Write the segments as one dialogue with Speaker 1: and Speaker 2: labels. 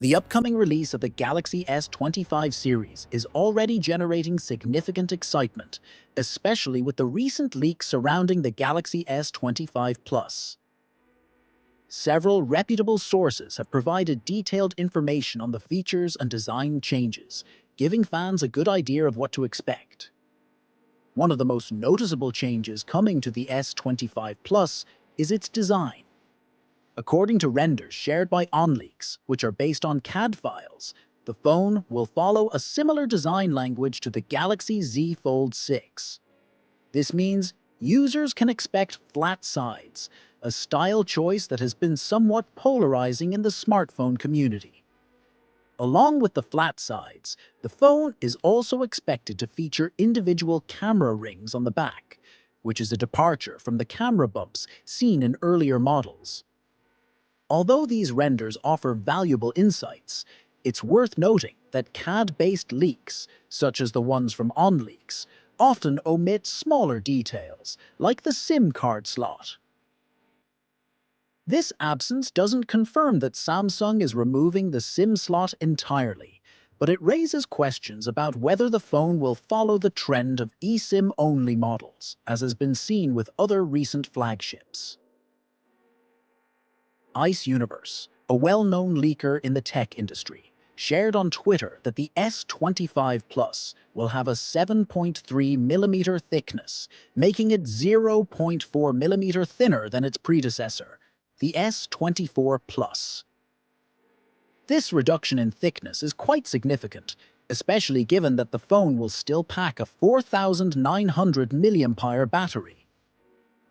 Speaker 1: The upcoming release of the Galaxy S25 series is already generating significant excitement, especially with the recent leaks surrounding the Galaxy S25 Plus. Several reputable sources have provided detailed information on the features and design changes, giving fans a good idea of what to expect. One of the most noticeable changes coming to the S25 Plus is its design. According to renders shared by OnLeaks, which are based on CAD files, the phone will follow a similar design language to the Galaxy Z Fold 6. This means users can expect flat sides, a style choice that has been somewhat polarizing in the smartphone community. Along with the flat sides, the phone is also expected to feature individual camera rings on the back, which is a departure from the camera bumps seen in earlier models. Although these renders offer valuable insights, it's worth noting that CAD-based leaks, such as the ones from OnLeaks, often omit smaller details, like the SIM card slot. This absence doesn't confirm that Samsung is removing the SIM slot entirely, but it raises questions about whether the phone will follow the trend of eSIM-only models, as has been seen with other recent flagships. Ice Universe, a well-known leaker in the tech industry, shared on Twitter that the S25 Plus will have a 7.3mm thickness, making it 0.4mm thinner than its predecessor, the S24 Plus. This reduction in thickness is quite significant, especially given that the phone will still pack a 4,900 mAh battery.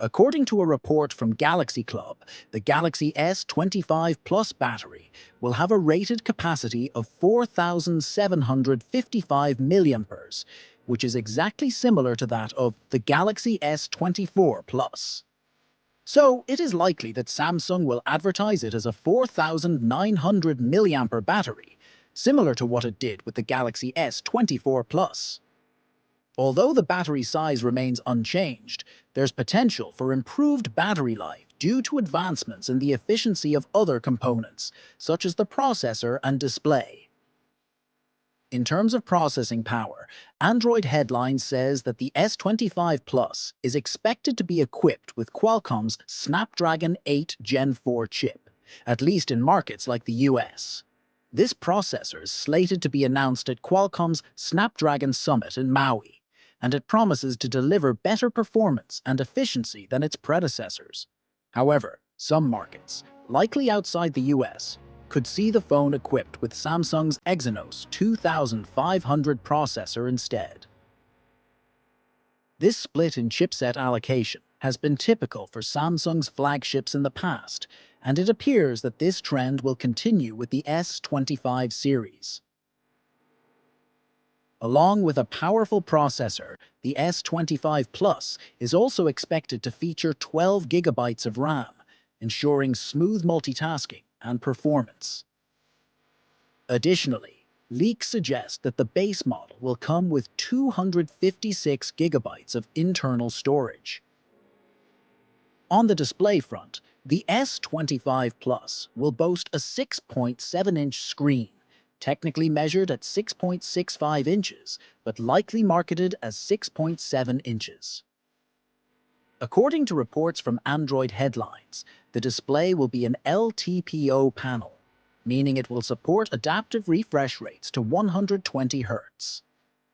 Speaker 1: According to a report from Galaxy Club, the Galaxy S25 Plus battery will have a rated capacity of 4,755 mAh, which is exactly similar to that of the Galaxy S24 Plus. So it is likely that Samsung will advertise it as a 4,900 mAh battery, similar to what it did with the Galaxy S24 Plus. Although the battery size remains unchanged, there's potential for improved battery life due to advancements in the efficiency of other components, such as the processor and display. In terms of processing power, Android Headline says that the S25 Plus is expected to be equipped with Qualcomm's Snapdragon 8 Gen 4 chip, at least in markets like the US. This processor is slated to be announced at Qualcomm's Snapdragon Summit in Maui, and it promises to deliver better performance and efficiency than its predecessors. However, some markets, likely outside the US, could see the phone equipped with Samsung's Exynos 2500 processor instead. This split in chipset allocation has been typical for Samsung's flagships in the past, and it appears that this trend will continue with the S25 series. Along with a powerful processor, the S25 Plus is also expected to feature 12 GB of RAM, ensuring smooth multitasking and performance. Additionally, leaks suggest that the base model will come with 256 GB of internal storage. On the display front, the S25 Plus will boast a 6.7-inch screen, technically measured at 6.65 inches, but likely marketed as 6.7 inches. According to reports from Android Headlines, the display will be an LTPO panel, meaning it will support adaptive refresh rates to 120 Hz.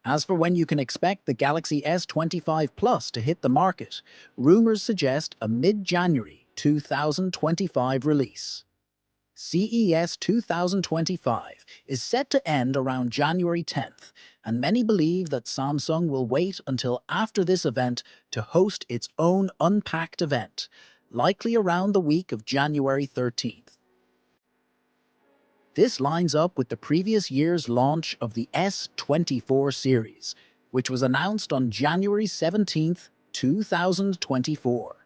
Speaker 1: As for when you can expect the Galaxy S25 Plus to hit the market, rumors suggest a mid-January 2025 release. CES 2025 is set to end around January 10th, and many believe that Samsung will wait until after this event to host its own Unpacked event, likely around the week of January 13th. This lines up with the previous year's launch of the S24 series, which was announced on January 17th, 2024.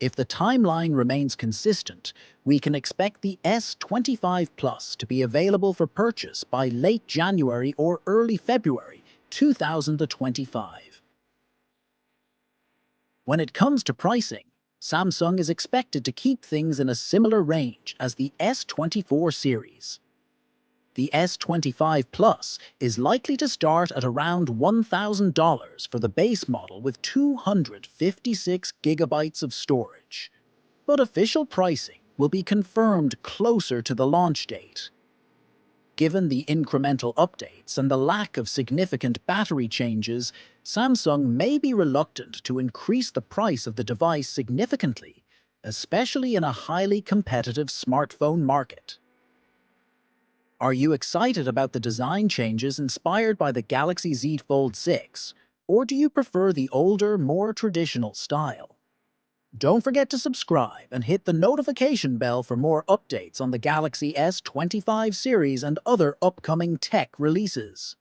Speaker 1: If the timeline remains consistent, we can expect the S25 Plus to be available for purchase by late January or early February 2025. When it comes to pricing, Samsung is expected to keep things in a similar range as the S24 series. The S25 Plus is likely to start at around $1,000 for the base model with 256 gigabytes of storage. But official pricing will be confirmed closer to the launch date. Given the incremental updates and the lack of significant battery changes, Samsung may be reluctant to increase the price of the device significantly, especially in a highly competitive smartphone market. Are you excited about the design changes inspired by the Galaxy Z Fold 6, or do you prefer the older, more traditional style? Don't forget to subscribe and hit the notification bell for more updates on the Galaxy S25 series and other upcoming tech releases.